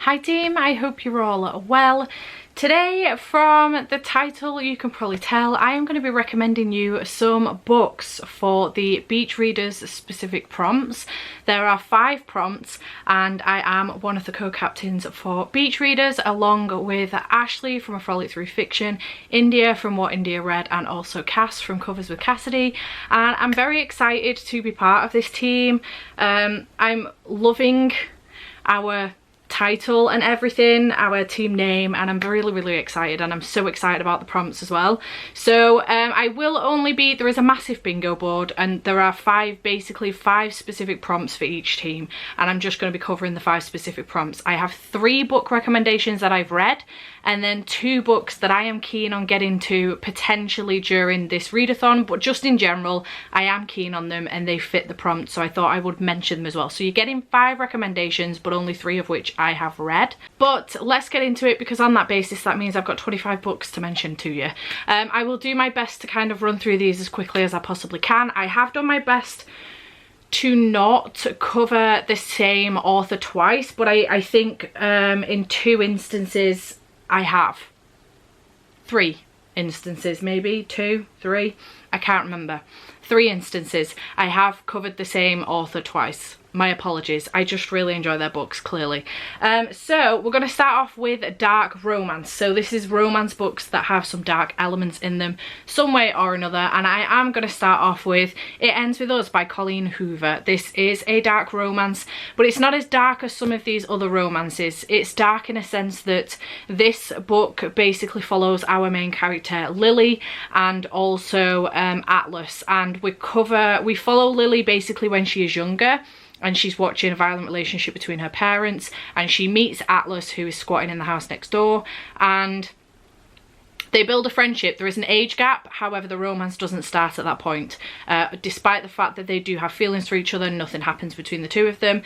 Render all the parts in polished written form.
Hi team, I hope you're all well. Today, from the title you can probably tell, I am going to be recommending you some books for the beach readers specific prompts. There are 5 prompts and I am one of the co-captains for beach readers, along with Ashley from A Frolic Through Fiction, India from What India Read, and also Cass from Covers with Cassidy. And I'm very excited to be part of this team. I'm loving our title and everything, our team name, and I'm really excited, and I'm so excited about the prompts as well. So I will only be, there is a massive bingo board and there are basically five specific prompts for each team, and I'm just going to be covering the 5 specific prompts. I have 3 book recommendations that I've read, and then 2 books that I am keen on getting to potentially during this readathon, but just in general I am keen on them and they fit the prompt, so I thought I would mention them as well. So you're getting 5 recommendations, but only 3 of which I have read. But let's get into it, because on that basis that means I've got 25 books to mention to you. I will do my best to kind of run through these as quickly as I possibly can. I have done my best to not cover the same author twice, but I think in 2 instances I have. 3 instances, maybe 2, 3, I can't remember. 3 instances I have covered the same author twice. My apologies, I just really enjoy their books, clearly. So we're going to start off with dark romance. So this is romance books that have some dark elements in them some way or another, and I am going to start off with It Ends With Us by Colleen Hoover. This is a dark romance, but it's not as dark as some of these other romances. It's dark in a sense that this book basically follows our main character Lily and also Atlas, and we follow Lily basically when she is younger, and she's watching a violent relationship between her parents, and she meets Atlas, who is squatting in the house next door, and they build a friendship. There is an age gap, however the romance doesn't start at that point, despite the fact that they do have feelings for each other. Nothing happens between the 2 of them.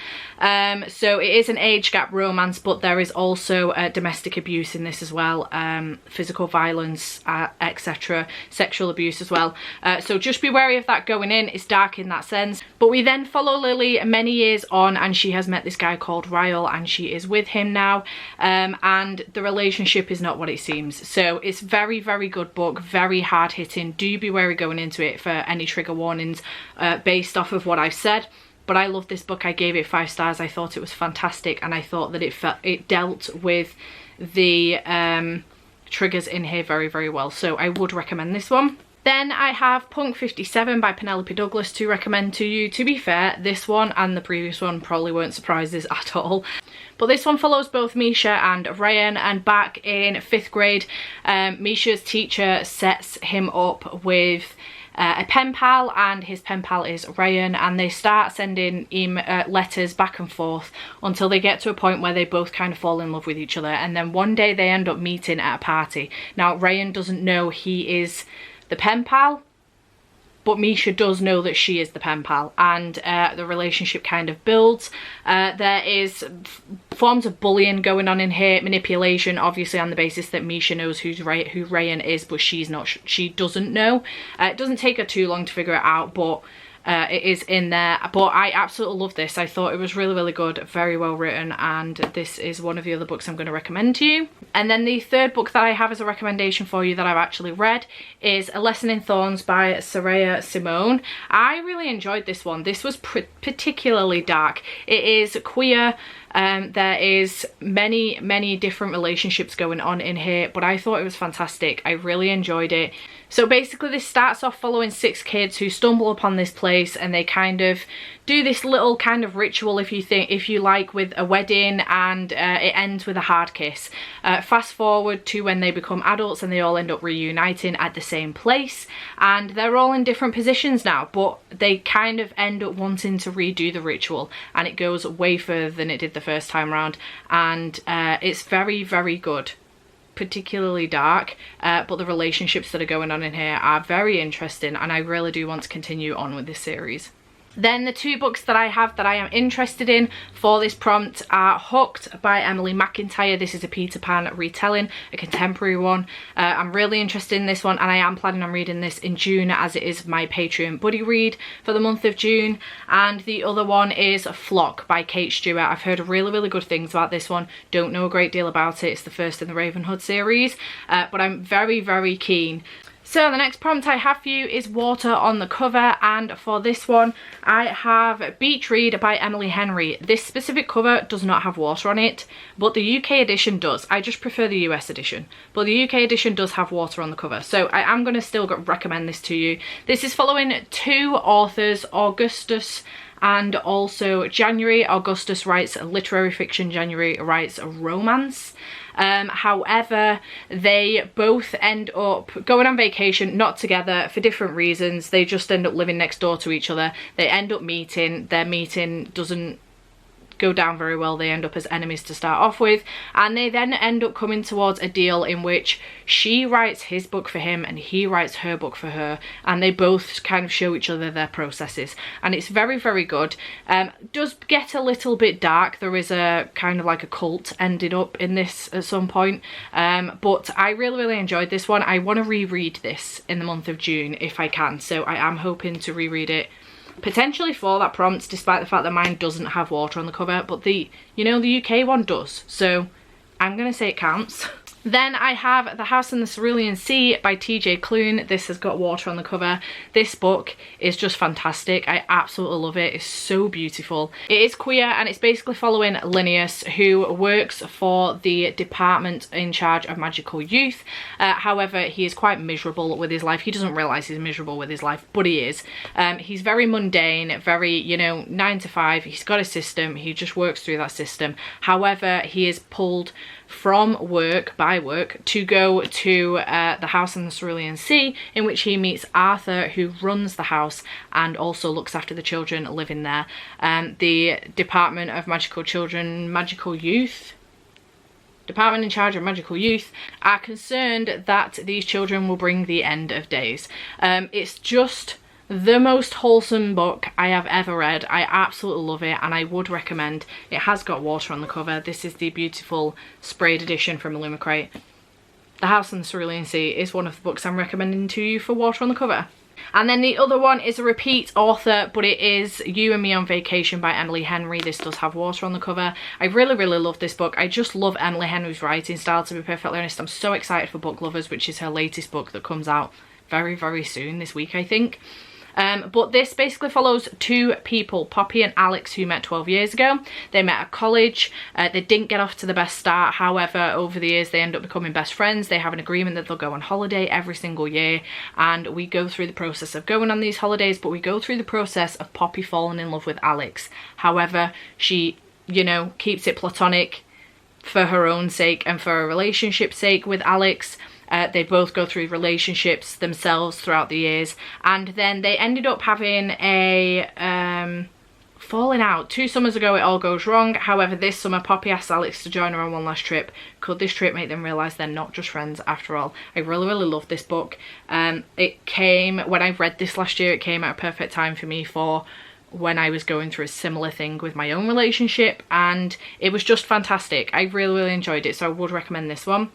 So it is an age gap romance, but there is also domestic abuse in this as well, physical violence, etc., sexual abuse as well. So just be wary of that going in. It's dark in that sense. But we then follow Lily many years on, and she has met this guy called Ryle, and she is with him now, and the relationship is not what it seems. So it's very good book, very hard hitting. Do be wary going into it for any trigger warnings based off of what I've said. But I love this book. I gave it 5 stars. I thought it was fantastic, and I thought that it dealt with the triggers in here very well. So I would recommend this one. Then I have Punk 57 by Penelope Douglas to recommend to you. To be fair, this one and the previous one probably weren't surprises at all. But this one follows both Misha and Ryan, and back in 5th grade, Misha's teacher sets him up with a pen pal, and his pen pal is Ryan, and they start sending him letters back and forth until they get to a point where they both kind of fall in love with each other, and then one day they end up meeting at a party. Now Ryan doesn't know he is the pen pal, but Misha does know that she is the pen pal, and the relationship kind of builds. There is forms of bullying going on in here, manipulation, obviously on the basis that Misha knows who Ryan is, but she doesn't know. It doesn't take her too long to figure it out, but it is in there. But I absolutely love this. I thought it was really good, very well written, and this is one of the other books I'm going to recommend to you. And then the 3rd book that I have as a recommendation for you that I've actually read is A Lesson in Thorns by Saraya Simone. I really enjoyed this one. This was particularly dark. It is queer. There is many different relationships going on in here, but I thought it was fantastic. I really enjoyed it. So basically this starts off following 6 kids who stumble upon this place, and they kind of do this little kind of ritual, if you like, with a wedding, and it ends with a hard kiss. Fast forward to when they become adults and they all end up reuniting at the same place, and they're all in different positions now, but they kind of end up wanting to redo the ritual, and it goes way further than it did the first time around, and it's very good. Particularly dark, but the relationships that are going on in here are very interesting, and I really do want to continue on with this series. Then the two books that I have that I am interested in for this prompt are Hooked by Emily McIntyre. This is a Peter Pan retelling, a contemporary one. I'm really interested in this one, and I am planning on reading this in June, as it is my Patreon buddy read for the month of June. And the other one is Flock by Kate Stewart. I've heard really good things about this one. Don't know a great deal about it. It's the first in the Ravenhood series, but I'm very keen. So the next prompt I have for you is Water on the Cover, and for this one I have Beach Read by Emily Henry. This specific cover does not have water on it, but the UK edition does. I just prefer the US edition, but the UK edition does have water on the cover, so I am going to still recommend this to you. This is following two authors, Augustus and also January. Augustus writes literary fiction, January writes romance. However, they both end up going on vacation, not together, for different reasons. They just end up living next door to each other. They end up meeting. Their meeting doesn't go down very well. They end up as enemies to start off with, and they then end up coming towards a deal in which she writes his book for him and he writes her book for her, and they both kind of show each other their processes, and it's very good. Does get a little bit dark. There is a kind of like a cult ended up in this at some point, but I really enjoyed this one. I want to reread this in the month of June if I can, so I am hoping to reread it potentially for that prompt, despite the fact that mine doesn't have water on the cover, but the UK one does, so I'm gonna say it counts. Then I have The House in the Cerulean Sea by TJ Klune. This has got water on the cover. This book is just fantastic. I absolutely love it. It's so beautiful. It is queer, and it's basically following Linnaeus, who works for the department in charge of magical youth. However, he is quite miserable with his life. He doesn't realise he's miserable with his life, but he is. He's very mundane, very, 9 to 5. He's got a system. He just works through that system. However, he is pulled from by work to go to the House in the Cerulean Sea, in which he meets Arthur, who runs the house and also looks after the children living there. The Department of Magical Children, Magical Youth, Department in charge of magical youth, are concerned that these children will bring the end of days. It's just the most wholesome book I have ever read. I absolutely love it, and I would recommend. It has got water on the cover. This is the beautiful sprayed edition from Illumicrate. The House in the Cerulean Sea is one of the books I'm recommending to you for water on the cover. And then the other one is a repeat author, but it is You and Me on Vacation by Emily Henry. This does have water on the cover. I really love this book. I just love Emily Henry's writing style, to be perfectly honest. I'm so excited for Book Lovers, which is her latest book that comes out very soon, this week I think. But this basically follows two people, Poppy and Alex, who met 12 years ago. They met at college. They didn't get off to the best start. However, over the years, they end up becoming best friends. They have an agreement that they'll go on holiday every single year. And we go through the process of going on these holidays, but we go through the process of Poppy falling in love with Alex. However, she, keeps it platonic for her own sake and for a relationship's sake with Alex. They both go through relationships themselves throughout the years, and then they ended up having a falling out. 2 summers ago it all goes wrong. However, this summer Poppy asks Alex to join her on one last trip. Could this trip make them realise they're not just friends after all? I really love this book. It came, when I read this last year, it came at a perfect time for me for when I was going through a similar thing with my own relationship, and it was just fantastic. I really enjoyed it, so I would recommend this one.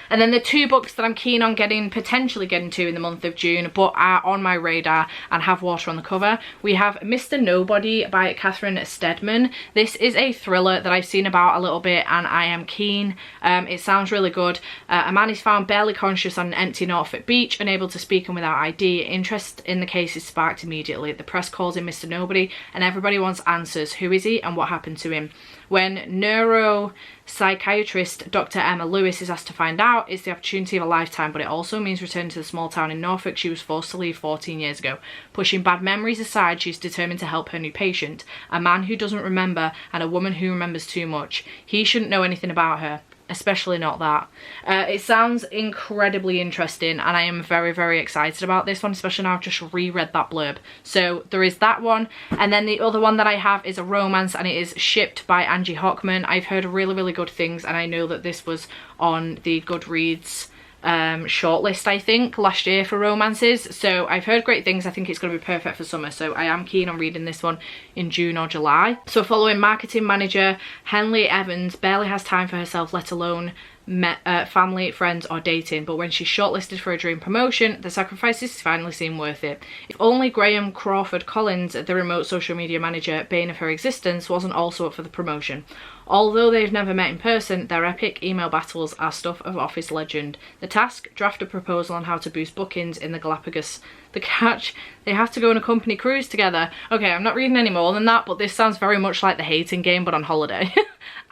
And then the two books that I'm keen on potentially getting to in the month of June, but are on my radar and have water on the cover. We have Mr. Nobody by Catherine Steadman. This is a thriller that I've seen about a little bit, and I am keen. It sounds really good. A man is found barely conscious on an empty Norfolk beach, unable to speak and without ID. Interest in the case is sparked immediately. The press calls him Mr. Nobody, and everybody wants answers. Who is he and what happened to him? When neuropsychiatrist Dr. Emma Lewis is asked to find out, it's the opportunity of a lifetime, but it also means returning to the small town in Norfolk she was forced to leave 14 years ago. Pushing bad memories aside, she's determined to help her new patient, a man who doesn't remember and a woman who remembers too much. He shouldn't know anything about her, especially not that. It sounds incredibly interesting, and I am very excited about this one, especially now I've just reread that blurb. So there is that one, and then the other one that I have is a romance, and it is Shipped by Angie Hockman. I've heard really good things, and I know that this was on the Goodreads shortlist, I think, last year for romances. So I've heard great things. I think it's going to be perfect for summer. So I am keen on reading this one in June or July. So following marketing manager Henley Evans barely has time for herself, let alone family, friends or dating, but when she's shortlisted for a dream promotion, the sacrifices finally seem worth it. If only Graham Crawford Collins, the remote social media manager, bane of her existence, wasn't also up for the promotion. Although they've never met in person, their epic email battles are stuff of office legend. The task: draft a proposal on how to boost bookings in the Galapagos. The catch: they have to go on a company cruise together. Okay, I'm not reading any more than that, but this sounds very much like The Hating Game but on holiday.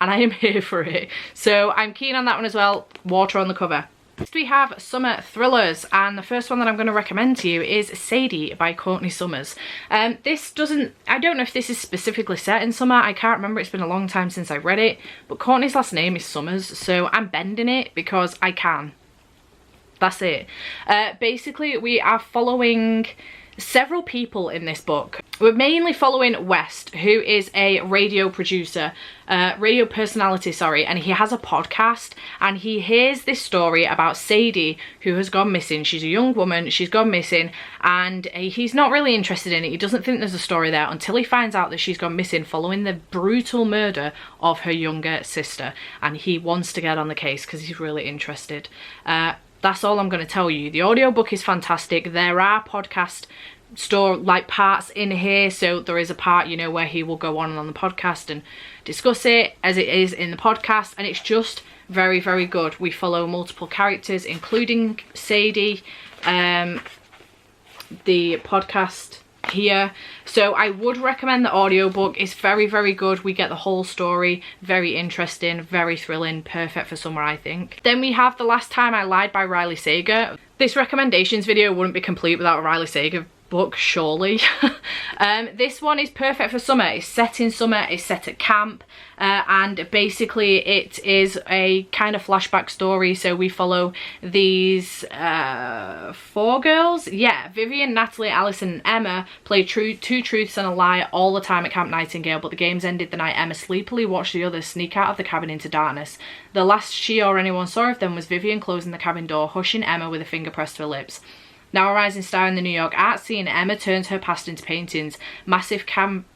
And I am here for it. So I'm keen on that one as well. Water on the cover. Next we have summer thrillers, and the first one that I'm going to recommend to you is Sadie by Courtney Summers. I don't know if this is specifically set in summer. I can't remember. It's been a long time since I read it, but Courtney's last name is Summers, so I'm bending it because I can. That's it. Basically, we are following several people in this book. We're mainly following West, who is a radio personality, and he has a podcast, and he hears this story about Sadie, who has gone missing. She's a young woman, she's gone missing, and he's not really interested in it. He doesn't think there's a story there until he finds out that she's gone missing following the brutal murder of her younger sister, and he wants to get on the case because he's really interested. That's all I'm going to tell you. The audiobook is fantastic. There are podcast parts in here, so there is a part, you know, where he will go on the podcast and discuss it as it is in the podcast, and it's just very, very good. We follow multiple characters, including Sadie, the podcast here. So I would recommend the audiobook. It's very, very good. We get the whole story. Very interesting, very thrilling, perfect for summer, I think. Then we have The Last Time I Lied by Riley Sager. This recommendations video wouldn't be complete without a Riley Sager book, surely. This one is perfect for summer. It's set in summer, it's set at camp, and basically it is a kind of flashback story. So we follow these 4 girls. Yeah, Vivian, Natalie, Alison and Emma play two truths and a lie all the time at Camp Nightingale, but the games ended the night Emma sleepily watched the others sneak out of the cabin into darkness. The last she or anyone saw of them was Vivian closing the cabin door, hushing Emma with a finger pressed to her lips. Now a rising star in the New York art scene, Emma turns her past into paintings. Massive canvases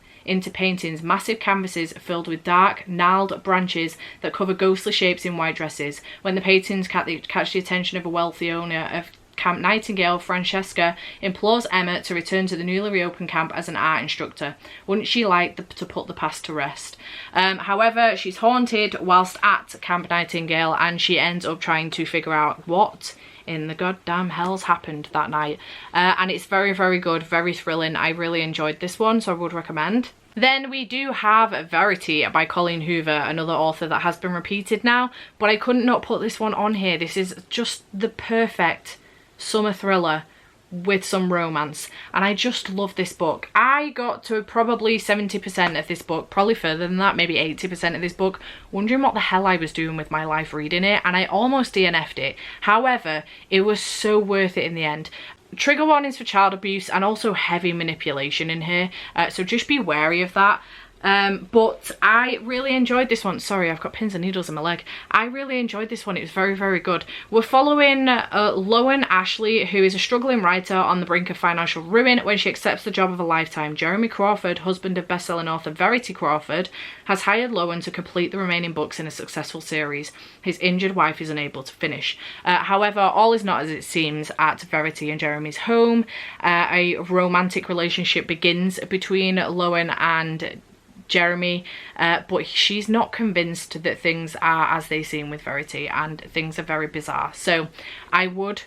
filled with dark, gnarled branches that cover ghostly shapes in white dresses. When the paintings catch the attention of a wealthy owner of Camp Nightingale, Francesca implores Emma to return to the newly reopened camp as an art instructor. Wouldn't she like to put the past to rest? However, she's haunted whilst at Camp Nightingale, and she ends up trying to figure out what in the goddamn hell's happened that night. And it's very, very good, very thrilling. I really enjoyed this one, so I would recommend. Then we do have Verity by Colleen Hoover, another author that has been repeated now, but I couldn't not put this one on here. This is just the perfect summer thriller with some romance, and I just love this book. I got to probably 70% of this book, probably further than that, maybe 80% of this book, wondering what the hell I was doing with my life reading it, and I almost DNF'd it. However, it was so worth it in the end. Trigger warnings for child abuse and also heavy manipulation in here, so just be wary of that. But I really enjoyed this one. Sorry, I've got pins and needles in my leg. I really enjoyed this one. It was very, very good. We're following Lowen Ashley, who is a struggling writer on the brink of financial ruin when she accepts the job of a lifetime. Jeremy Crawford, husband of best-selling author Verity Crawford, has hired Lowen to complete the remaining books in a successful series. His injured wife is unable to finish. However, all is not as it seems at Verity and Jeremy's home. A romantic relationship begins between Lowen and Jeremy, but she's not convinced that things are as they seem with Verity, and things are very bizarre. So I would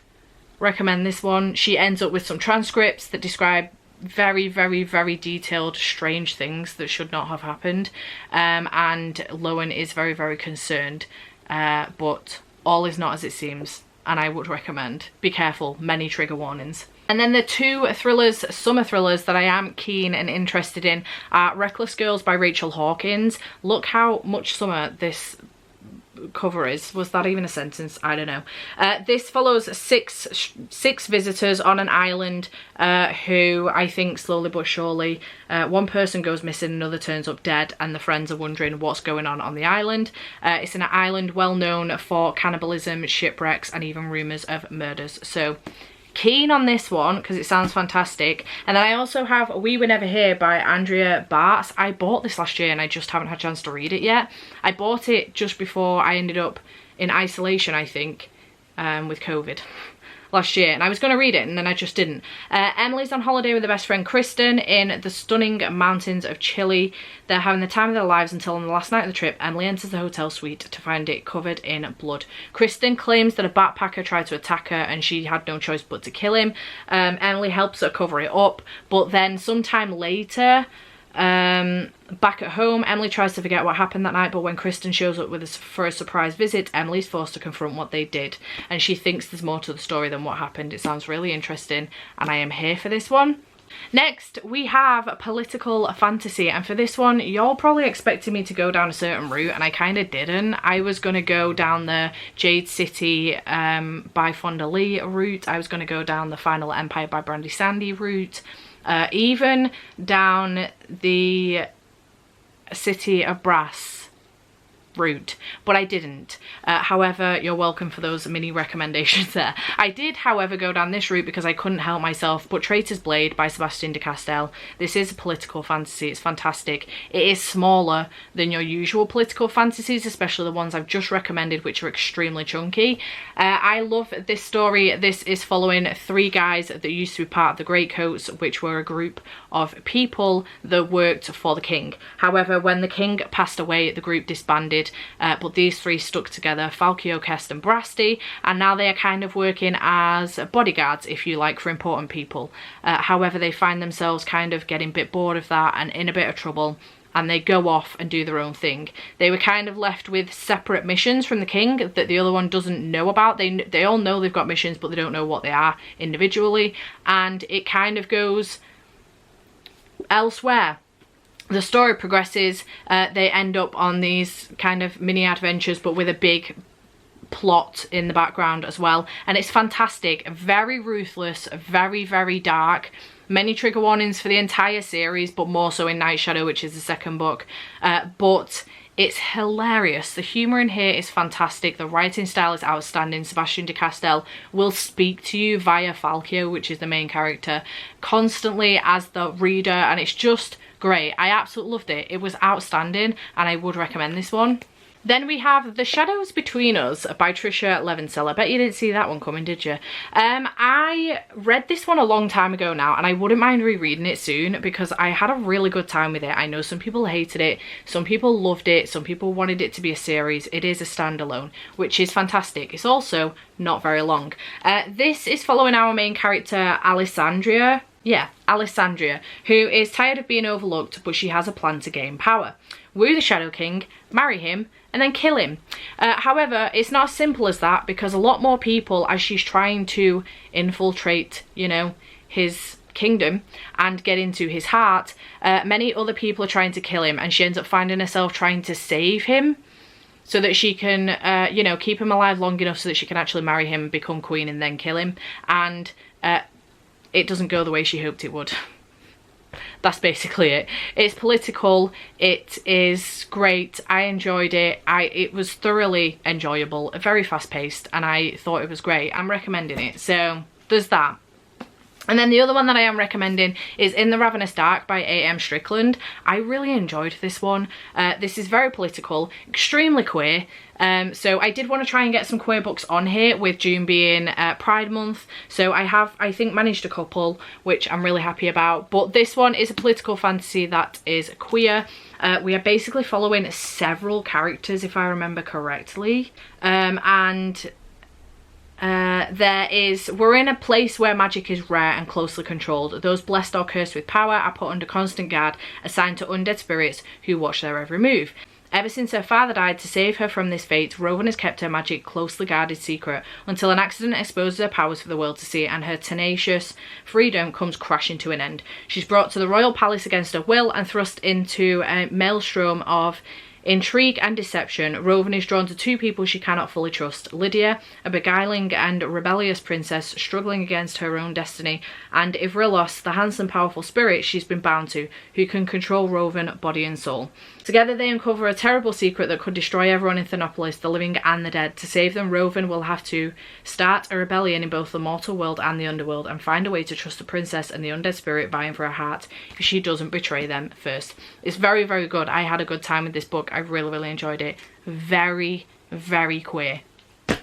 recommend this one. She ends up with some transcripts that describe very, very, very detailed, strange things that should not have happened, and Lowen is very, very concerned, but all is not as it seems, and I would recommend. Be careful, many trigger warnings. And then the 2 thrillers, summer thrillers, that I am keen and interested in are Reckless Girls by Rachel Hawkins. Look how much summer this cover is. Was that even a sentence? I don't know. This follows six visitors on an island who I think slowly but surely, one person goes missing, another turns up dead, and the friends are wondering what's going on the island. It's an island well known for cannibalism, shipwrecks, and even rumours of murders. So keen on this one because it sounds fantastic. And then I also have We Were Never Here by Andrea Bartz. I bought this last year and I just haven't had a chance to read it yet. I bought it just before I ended up in isolation, I think, with COVID last year, and I was going to read it and then I just didn't. Emily's on holiday with her best friend Kristen in the stunning mountains of Chile. They're having the time of their lives until on the last night of the trip, Emily enters the hotel suite to find it covered in blood. Kristen claims that a backpacker tried to attack her and she had no choice but to kill him. Emily helps her cover it up, but then sometime later, back at home, Emily tries to forget what happened that night, but when Kristen shows up for a surprise visit, Emily's forced to confront what they did, and she thinks there's more to the story than what happened. It sounds really interesting and I am here for this one. Next we have political fantasy, and for this one you're probably expecting me to go down a certain route and I kind of didn't. I was going to go down the Jade City by Fonda Lee route. I was going to go down the Final Empire by Brandy Sandy route, even down the City of Brass route, but I didn't. However, you're welcome for those mini recommendations there. I did, however, go down this route because I couldn't help myself, but Traitor's Blade by Sebastian de Castell. This is a political fantasy. It's fantastic. It is smaller than your usual political fantasies, especially the ones I've just recommended, which are extremely chunky. I love this story. This is following three guys that used to be part of the Greycoats, which were a group of people that worked for the king. However, when the king passed away, the group disbanded, but these three stuck together, Falkio, Kest and Brasti, and now they are kind of working as bodyguards, if you like, for important people. However, they find themselves kind of getting a bit bored of that and in a bit of trouble, and they go off and do their own thing. They were kind of left with separate missions from the king that the other one doesn't know about. They all know they've got missions, but they don't know what they are individually, and it kind of goes elsewhere. The story progresses, they end up on these kind of mini adventures but with a big plot in the background as well, and it's fantastic. Very ruthless, very, very dark. Many trigger warnings for the entire series, but more so in Night Shadow, which is the second book, but it's hilarious. The humour in here is fantastic. The writing style is outstanding. Sebastian de Castell will speak to you via Falkio, which is the main character, constantly as the reader, and it's just great. I absolutely loved it. It was outstanding and I would recommend this one. Then we have The Shadows Between Us by Tricia Levinsell. I bet you didn't see that one coming, did you? I read this one a long time ago now and I wouldn't mind rereading it soon because I had a really good time with it. I know some people hated it, some people loved it, some people wanted it to be a series. It is a standalone, which is fantastic. It's also not very long. This is following our main character, Alessandria. Yeah, Alessandria, who is tired of being overlooked, but she has a plan to gain power. Woo the Shadow King, marry him, and then kill him. However, it's not as simple as that, because a lot more people, as she's trying to infiltrate, you know, his kingdom and get into his heart, many other people are trying to kill him, and she ends up finding herself trying to save him so that she can, you know, keep him alive long enough so that she can actually marry him, become queen, and then kill him. And it doesn't go the way she hoped it would. That's basically it. It's political, it is great, I enjoyed it, it was thoroughly enjoyable, very fast paced, and I thought it was great. I'm recommending it, so there's that. And then the other one that I am recommending is In the Ravenous Dark by A.M. Strickland. I really enjoyed this one. This is very political, extremely queer. So I did want to try and get some queer books on here, with June being Pride Month. So I have, I think, managed a couple, which I'm really happy about. But this one is a political fantasy that is queer. We are basically following several characters, if I remember correctly. We're in a place where magic is rare and closely controlled. Those blessed or cursed with power are put under constant guard, assigned to undead spirits who watch their every move. Ever since her father died, to save her from this fate, Rowan has kept her magic closely guarded secret until an accident exposes her powers for the world to see, and her tenacious freedom comes crashing to an end. She's brought to the royal palace against her will and thrust into a maelstrom of intrigue and deception, Rowan is drawn to two people she cannot fully trust. Lydia, a beguiling and rebellious princess struggling against her own destiny, and Ivrilos, the handsome, powerful spirit she's been bound to, who can control Rowan body and soul. Together they uncover a terrible secret that could destroy everyone in Thernopolis, the living and the dead. To save them, Rowan will have to start a rebellion in both the mortal world and the underworld, and find a way to trust the princess and the undead spirit vying for her heart if she doesn't betray them first. It's very, very good. I had a good time with this book. I really, really enjoyed it. Very, very queer.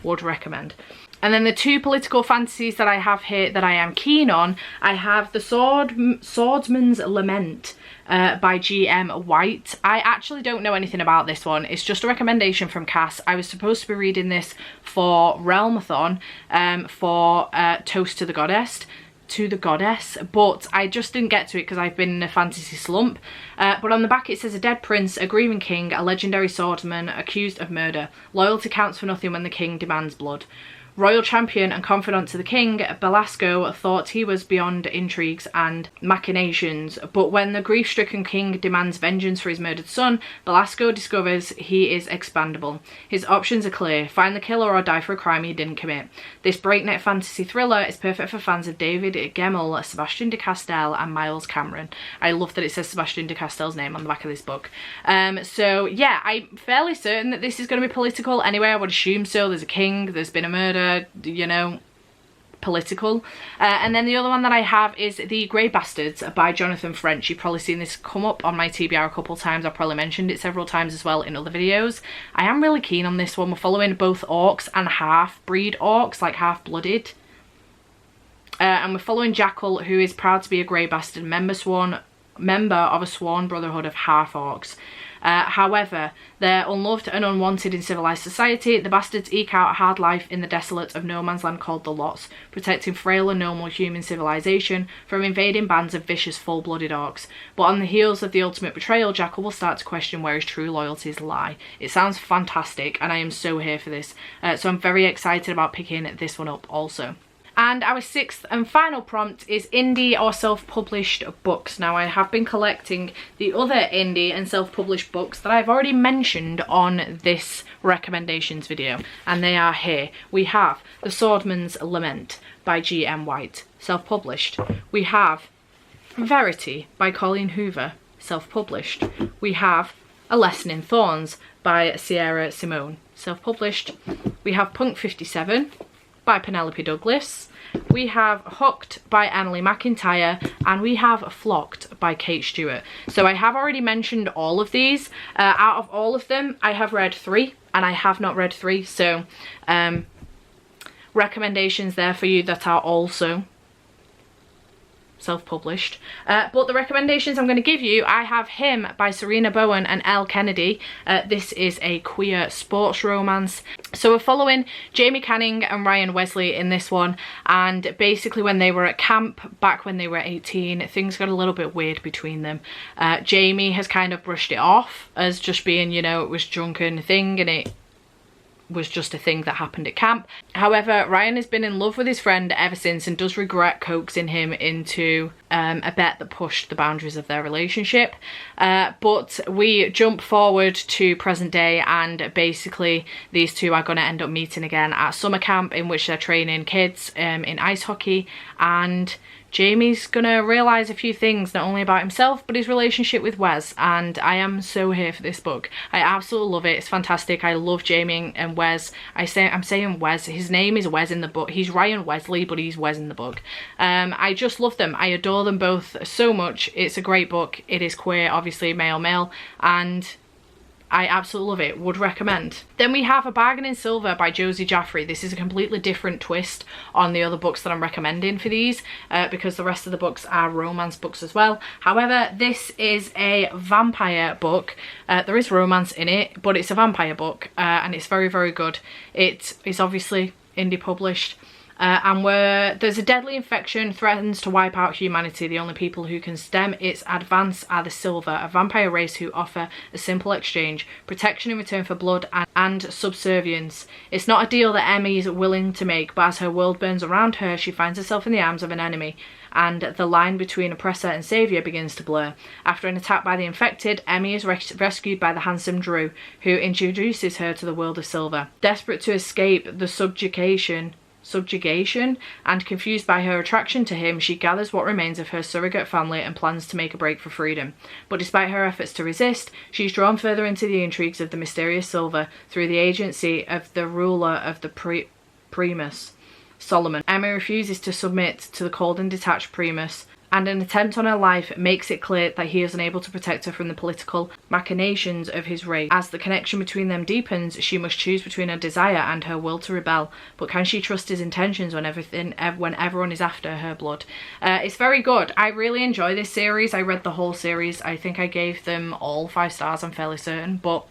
Would recommend. And then the two political fantasies that I have here that I am keen on, I have The Swordsman's Lament by G.M. White. I actually don't know anything about this one. It's just a recommendation from Cass. I was supposed to be reading this for Realmathon, for Toast to the Goddess, but I just didn't get to it because I've been in a fantasy slump. But on the back it says, a dead prince, a grieving king, a legendary swordsman accused of murder. Loyalty counts for nothing when the king demands blood. Royal champion and confidant to the king, Belasco thought he was beyond intrigues and machinations, but when the grief-stricken king demands vengeance for his murdered son, Belasco discovers he is expandable. His options are clear: find the killer or die for a crime he didn't commit. This breakneck fantasy thriller is perfect for fans of David Gemmell, Sebastian de Castell and Miles Cameron. I love that it says Sebastian de Castell's name on the back of this book. So yeah, I'm fairly certain that this is going to be political anyway. I would assume so. There's a king, there's been a murder, you know, political. And then the other one that I have is The Grey Bastards by Jonathan French. You've probably seen this come up on my TBR a couple times. I've probably mentioned it several times as well in other videos. I am really keen on this one. We're following both orcs and half-breed orcs, like half-blooded. And we're following Jackal, who is proud to be a Grey Bastard, member of a sworn brotherhood of half-orcs. However, they're unloved and unwanted in civilized society. The bastards eke out a hard life in the desolate of no man's land called the Lots, protecting frail and normal human civilization from invading bands of vicious full-blooded orcs. But on the heels of the ultimate betrayal, Jackal will start to question where his true loyalties lie. It sounds fantastic and I am so here for this. So I'm very excited about picking this one up also. And our sixth and final prompt is indie or self-published books. Now I have been collecting the other indie and self-published books that I've already mentioned on this recommendations video, and they are here. We have The Swordsman's Lament by G.M. White, self-published. We have Verity by Colleen Hoover, self-published. We have A Lesson in Thorns by Sierra Simone, self-published. We have Punk 57 by Penelope Douglas. We have Hooked by Annalie McIntyre, and we have Flocked by Kate Stewart. So I have already mentioned all of these. Out of all of them, I have read 3 and I have not read 3. So recommendations there for you that are also self-published. But the recommendations I'm going to give you, I have Him by Serena Bowen and Elle Kennedy. This is a queer sports romance. So we're following Jamie Canning and Ryan Wesley in this one, and basically when they were at camp back when they were 18, things got a little bit weird between them. Jamie has kind of brushed it off as just being, you know, it was drunken thing and it was just a thing that happened at camp. However, Ryan has been in love with his friend ever since and does regret coaxing him into a bet that pushed the boundaries of their relationship. But we jump forward to present day, and basically these two are going to end up meeting again at summer camp in which they're training kids in ice hockey, and Jamie's gonna realise a few things, not only about himself but his relationship with Wes, and I am so here for this book. I absolutely love it. It's fantastic. I love Jamie and Wes. I'm saying Wes, his name is Wes in the book. He's Ryan Wesley, but he's Wes in the book. I just love them. I adore them both so much. It's a great book. It is queer, obviously male, and I absolutely love it. Would recommend. Then we have A Bargain in Silver by Josie Jaffrey. This is a completely different twist on the other books that I'm recommending for these, because the rest of the books are romance books as well. However, this is a vampire book. There is romance in it, but it's a vampire book, and it's very, very good. It is obviously indie published, and where there's a deadly infection threatens to wipe out humanity. The only people who can stem its advance are the Silver, a vampire race who offer a simple exchange: protection in return for blood and subservience. It's not a deal that Emmy is willing to make, but as her world burns around her, she finds herself in the arms of an enemy, and the line between oppressor and saviour begins to blur. After an attack by the infected, Emmy is rescued by the handsome Drew, who introduces her to the world of Silver. Desperate to escape the subjugation and confused by her attraction to him, she gathers what remains of her surrogate family and plans to make a break for freedom. But despite her efforts to resist, she's drawn further into the intrigues of the mysterious Silver through the agency of the ruler of the Primus, Solomon. Emma refuses to submit to the cold and detached Primus, and an attempt on her life makes it clear that he is unable to protect her from the political machinations of his race. As the connection between them deepens, she must choose between her desire and her will to rebel. But can she trust his intentions when everyone is after her blood? It's very good. I really enjoy this series. I read the whole series. I think I gave them all 5 stars, I'm fairly certain. But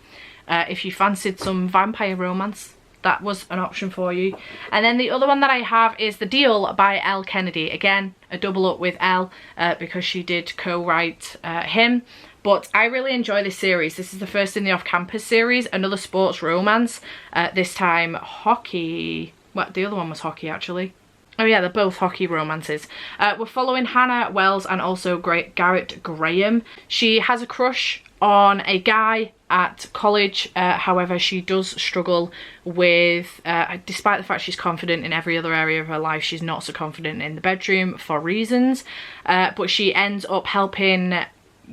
if you fancied some vampire romance, that was an option for you. And then the other one that I have is The Deal by Elle Kennedy. Again, a double up with Elle because she did co-write him. But I really enjoy this series. This is the first in the off-campus series, another sports romance. This time hockey. Well, the other one was hockey actually. Oh yeah, they're both hockey romances. We're following Hannah Wells and also Garrett Graham. She has a crush on a guy at college, however she does struggle with, despite the fact she's confident in every other area of her life, she's not so confident in the bedroom for reasons, but she ends up helping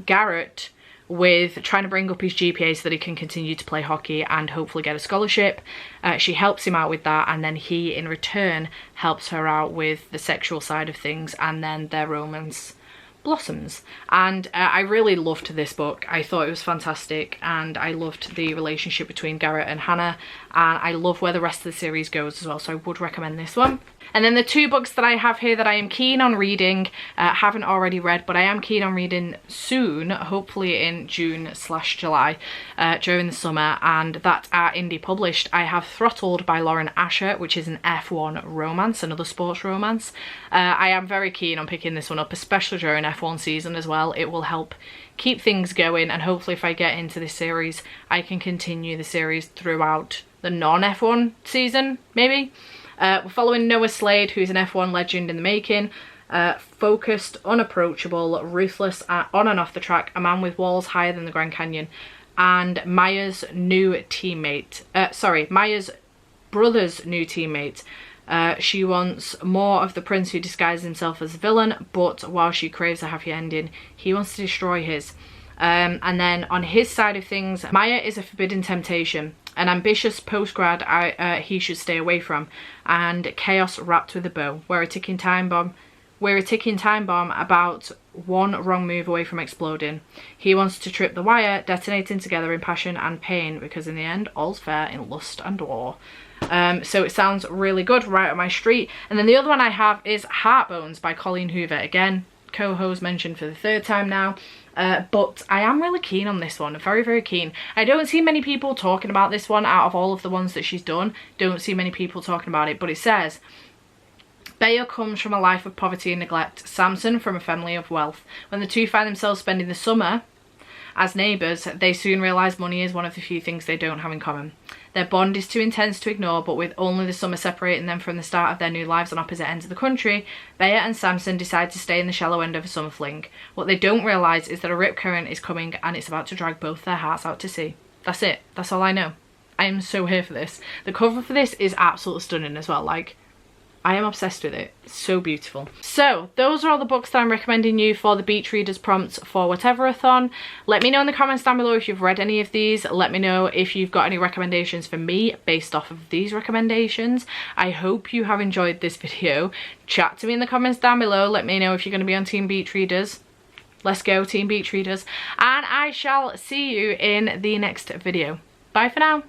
Garrett with trying to bring up his GPA so that he can continue to play hockey and hopefully get a scholarship. She helps him out with that, and then he in return helps her out with the sexual side of things, and then their romance blossoms. And I really loved this book. I thought it was fantastic, and I loved the relationship between Garrett and Hannah, and I love where the rest of the series goes as well, so I would recommend this one. And then the 2 books that I have here that I am keen on reading, haven't already read, but I am keen on reading soon, hopefully in June/July, during the summer, and that are indie published. I have Throttled by Lauren Asher, which is an F1 romance, another sports romance. I am very keen on picking this one up, especially during F1 season as well. It will help keep things going, and hopefully if I get into this series, I can continue the series throughout the non-F1 season, maybe. We're following Noah Slade, who's an F1 legend in the making. Focused, unapproachable, ruthless on and off the track, a man with walls higher than the Grand Canyon. And Maya's brother's new teammate. She wants more of the prince who disguises himself as a villain, but while she craves a happy ending, he wants to destroy his. And then on his side of things, Maya is a forbidden temptation, an ambitious post-grad he should stay away from, and chaos wrapped with a bow. We're a ticking time bomb about one wrong move away from exploding. He wants to trip the wire, detonating together in passion and pain, because in the end, all's fair in lust and war. So it sounds really good, right up my street. And then the other one I have is Heartbones by Colleen Hoover. Again, co-host mentioned for the 3rd time now. But I am really keen on this one, very, very keen. I don't see many people talking about this one out of all of the ones that she's done. Don't see many people talking about it, but it says, Bayo comes from a life of poverty and neglect, Samson from a family of wealth. When the two find themselves spending the summer as neighbours, they soon realise money is one of the few things they don't have in common. Their bond is too intense to ignore, but with only the summer separating them from the start of their new lives on opposite ends of the country, Bea and Samson decide to stay in the shallow end of a summer fling. What they don't realise is that a rip current is coming and it's about to drag both their hearts out to sea. That's it. That's all I know. I am so here for this. The cover for this is absolutely stunning as well. Like, I am obsessed with it. It's so beautiful. So those are all the books that I'm recommending you for the Beach Readers prompts for Whateverathon. Let me know in the comments down below if you've read any of these. Let me know if you've got any recommendations for me based off of these recommendations. I hope you have enjoyed this video. Chat to me in the comments down below. Let me know if you're going to be on Team Beach Readers. Let's go, Team Beach Readers. And I shall see you in the next video. Bye for now.